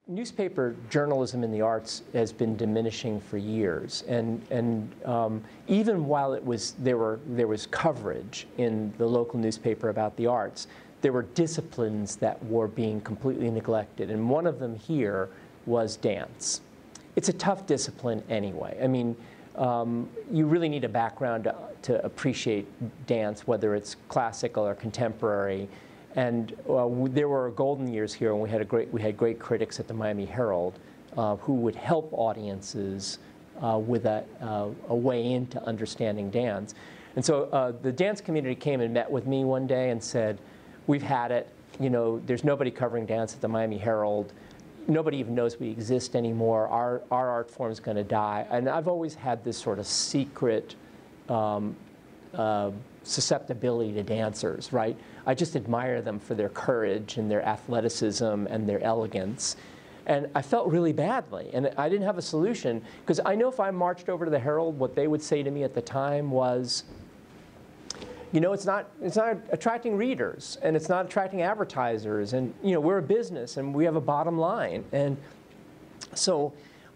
Newspaper journalism in the arts has been diminishing for years, and even while there was coverage in the local newspaper about the arts, there were disciplines that were being completely neglected, and one of them here was dance. It's a tough discipline anyway. I mean, you really need a background to appreciate dance, whether it's classical or contemporary. And there were golden years here, and we had great critics at the Miami Herald who would help audiences with a way into understanding dance. And so the dance community came and met with me one day and said, "We've had it. You know, there's nobody covering dance at the Miami Herald. Nobody even knows we exist anymore. Our art form's going to die." And I've always had this sort of secret susceptibility to dancers, right? I just admire them for their courage and their athleticism and their elegance. And I felt really badly, and I didn't have a solution, because I know if I marched over to the Herald, what they would say to me at the time was, you know, it's not attracting readers, and it's not attracting advertisers, and you know, we're a business and we have a bottom line. And so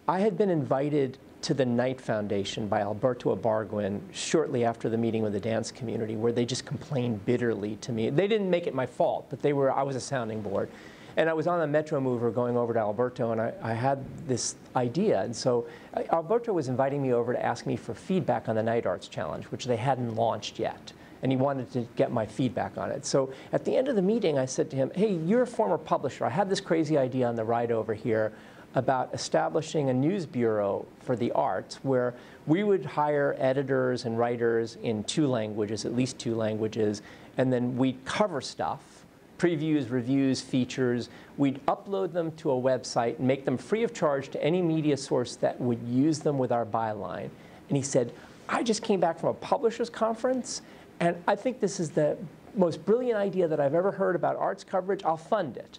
I had been invited to the Knight Foundation by Alberto Ibargüen shortly after the meeting with the dance community, where they just complained bitterly to me. They didn't make it my fault, but I was a sounding board. And I was on a Metro Mover going over to Alberto, and I had this idea. And so Alberto was inviting me over to ask me for feedback on the Knight Arts Challenge, which they hadn't launched yet. And he wanted to get my feedback on it. So at the end of the meeting, I said to him, "Hey, you're a former publisher. I had this crazy idea on the ride over here about establishing a news bureau for the arts where we would hire editors and writers in 2 languages, at least 2 languages, and then we'd cover stuff, previews, reviews, features. We'd upload them to a website and make them free of charge to any media source that would use them with our byline." And he said, "I just came back from a publishers conference, and I think this is the most brilliant idea that I've ever heard about arts coverage. I'll fund it."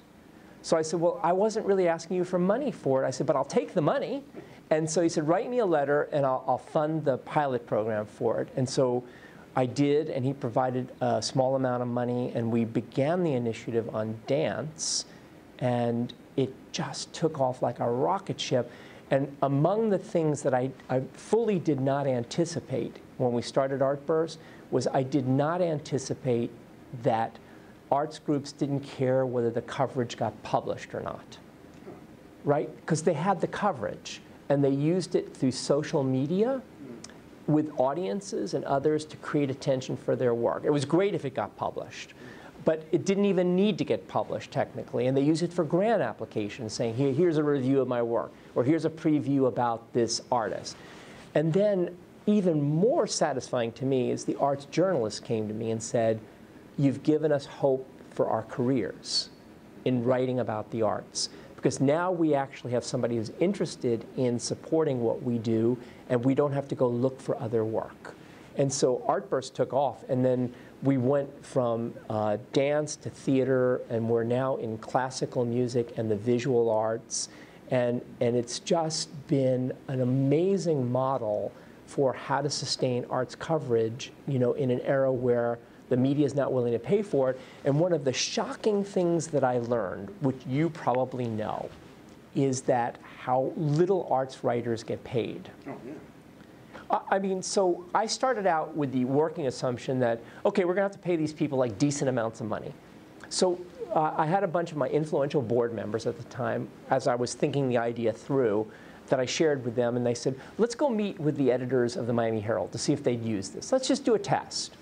So I said, "Well, I wasn't really asking you for money for it." I said, "But I'll take the money." And so he said, "Write me a letter and I'll fund the pilot program for it." And so I did, and he provided a small amount of money, and we began the initiative on dance, and it just took off like a rocket ship. And among the things that I fully did not anticipate when we started Artburst was I did not anticipate that arts groups didn't care whether the coverage got published or not, right? Because they had the coverage, and they used it through social media with audiences and others to create attention for their work. It was great if it got published, but it didn't even need to get published technically, and they use it for grant applications, saying, here's a review of my work, or here's a preview about this artist. And then even more satisfying to me is the arts journalists came to me and said, "You've given us hope for our careers in writing about the arts, because now we actually have somebody who's interested in supporting what we do, and we don't have to go look for other work." And so Artburst took off, and then we went from dance to theater, and we're now in classical music and the visual arts, and it's just been an amazing model for how to sustain arts coverage, you know, in an era where the media is not willing to pay for it. And one of the shocking things that I learned, which you probably know, is that how little arts writers get paid. Oh, yeah. I mean, so I started out with the working assumption that, okay, we're going to have to pay these people like decent amounts of money. So I had a bunch of my influential board members at the time, as I was thinking the idea through, that I shared with them, and they said, "Let's go meet with the editors of the Miami Herald to see if they'd use this. Let's just do a test."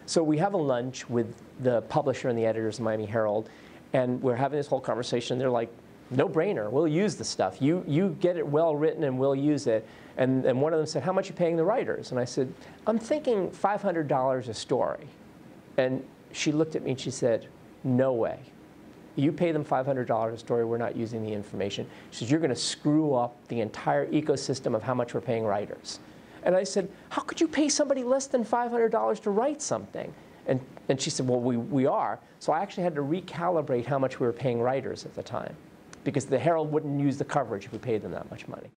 So we have a lunch with the publisher and the editors of the Miami Herald, and we're having this whole conversation. They're like, "No brainer, we'll use the stuff. You get it well written and we'll use it." And one of them said, "How much are you paying the writers?" And I said, "I'm thinking $500 a story." And she looked at me and she said, "No way. You pay them $500 a story, we're not using the information." She said, "You're going to screw up the entire ecosystem of how much we're paying writers." And I said, "How could you pay somebody less than $500 to write something?" And she said, "Well, we are." So I actually had to recalibrate how much we were paying writers at the time, because the Herald wouldn't use the coverage if we paid them that much money.